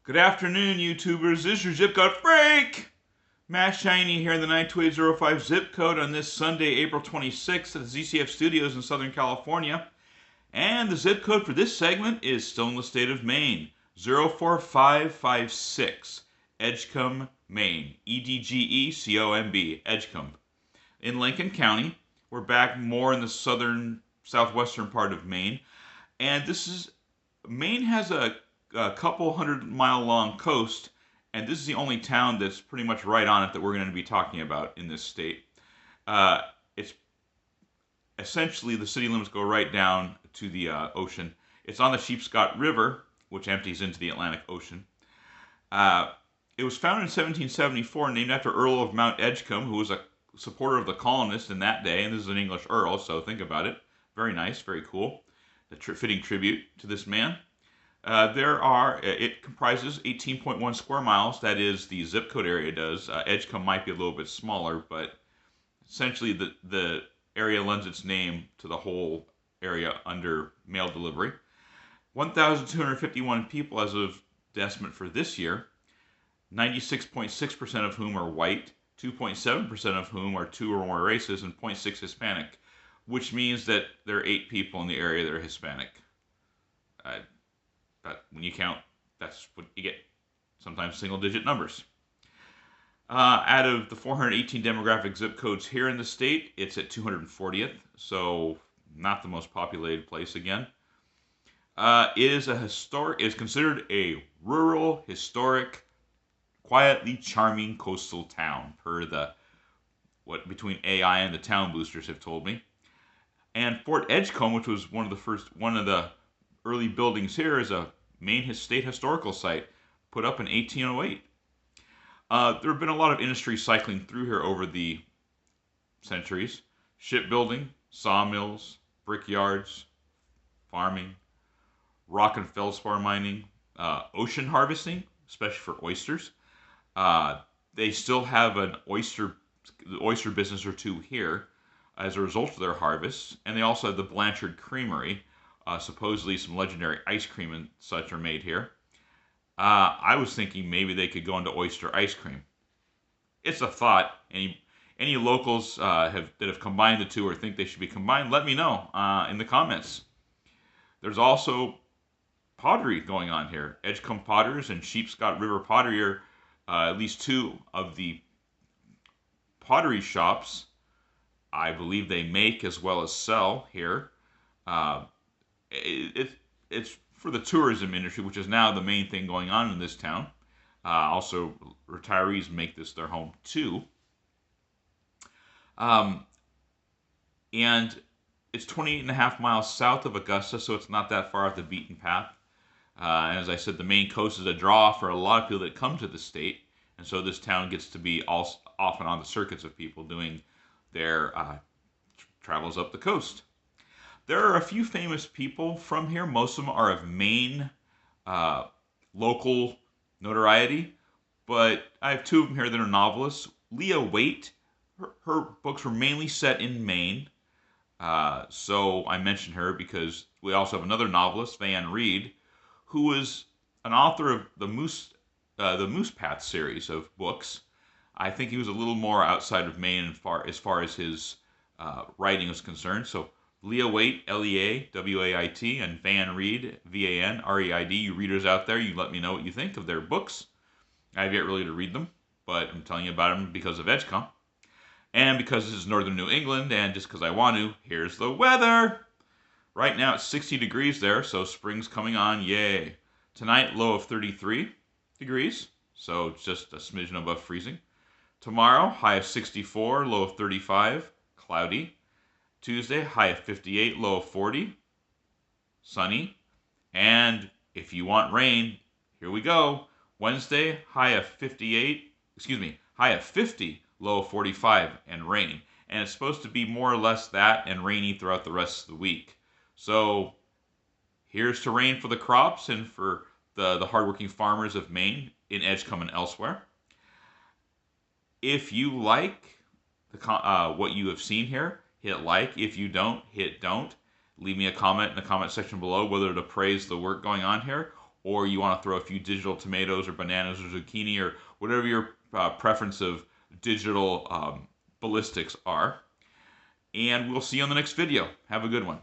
Good afternoon, YouTubers. This is your zip code freak! Matt Shiny here in the 92805 zip code on this Sunday, April 26th at the ZCF Studios in Southern California. And the zip code for this segment is still in the state of Maine, 04556, Edgecomb, Maine. Edgecomb, Edgecomb. In Lincoln County, we're back more in the southern, southwestern part of Maine. And Maine has a couple 100-mile long coast, and this is the only town that's pretty much right on it that we're going to be talking about in this state. It's essentially the city limits go right down to the ocean. It's on the Sheepscot River, which empties into the Atlantic Ocean. It was founded in 1774, named after Earl of Mount Edgecomb, who was a supporter of the colonists in that day, and this is an English earl, so think about it. Very nice, very cool. A fitting tribute to this man. It comprises 18.1 square miles. That is, the zip code area does. Edgecomb might be a little bit smaller, but essentially the area lends its name to the whole area under mail delivery. 1,251 people as of the estimate for this year, 96.6% of whom are white, 2.7% of whom are two or more races, and 0.6 Hispanic, which means that there are 8 people in the area that are Hispanic. But when you count, that's what you get. Sometimes single-digit numbers. Out of the 418 demographic zip codes here in the state, it's at 240th, so not the most populated place again. It is considered a rural, historic, quietly charming coastal town, per what between AI and the town boosters have told me. And Fort Edgecomb, which was one of the early buildings here, is a Maine State Historical Site, put up in 1808. There have been a lot of industry cycling through here over the centuries. Shipbuilding, sawmills, brickyards, farming, rock and feldspar mining, ocean harvesting, especially for oysters. They still have the oyster business or two here as a result of their harvests, and they also have the Blanchard Creamery. Supposedly some legendary ice cream and such are made here. I was thinking maybe they could go into oyster ice cream. It's a thought. Any locals that have combined the two or think they should be combined, let me know in the comments. There's also pottery going on here. Edgecomb Potters and Sheepscot River Pottery are at least 2 of the pottery shops I believe they make as well as sell here. It's for the tourism industry, which is now the main thing going on in this town. Also, retirees make this their home too. And it's 28.5 miles south of Augusta, so it's not that far off the beaten path. And as I said, the Maine coast is a draw for a lot of people that come to the state, and so this town gets to be often on the circuits of people doing their travels up the coast. There are a few famous people from here. Most of them are of Maine local notoriety, but I have 2 of them here that are novelists. Leah Waite, her books were mainly set in Maine, so I mention her because we also have another novelist, Van Reed, who was an author of the Moose Path series of books. I think he was a little more outside of Maine as far as his writing is concerned. So Leah Waite, Leawait, and Van Reed, Vanreid. You readers out there, you let me know what you think of their books. I have yet really to read them, but I'm telling you about them because of Edgecomb. And because this is northern New England, and just because I want to, here's the weather. Right now it's 60 degrees there, so spring's coming on, yay. Tonight, low of 33 degrees, so it's just a smidgen above freezing. Tomorrow, high of 64, low of 35, cloudy. Tuesday, high of 58, low of 40, sunny. And if you want rain, here we go. Wednesday, high of 50, low of 45, and rain. And it's supposed to be more or less that and rainy throughout the rest of the week. So here's to rain for the crops and for the hardworking farmers of Maine in Edgecomb and elsewhere. If you like what you have seen here, hit like. If you don't, hit don't. Leave me a comment in the comment section below whether to praise the work going on here or you want to throw a few digital tomatoes or bananas or zucchini or whatever your preference of digital ballistics are. And we'll see you on the next video. Have a good one.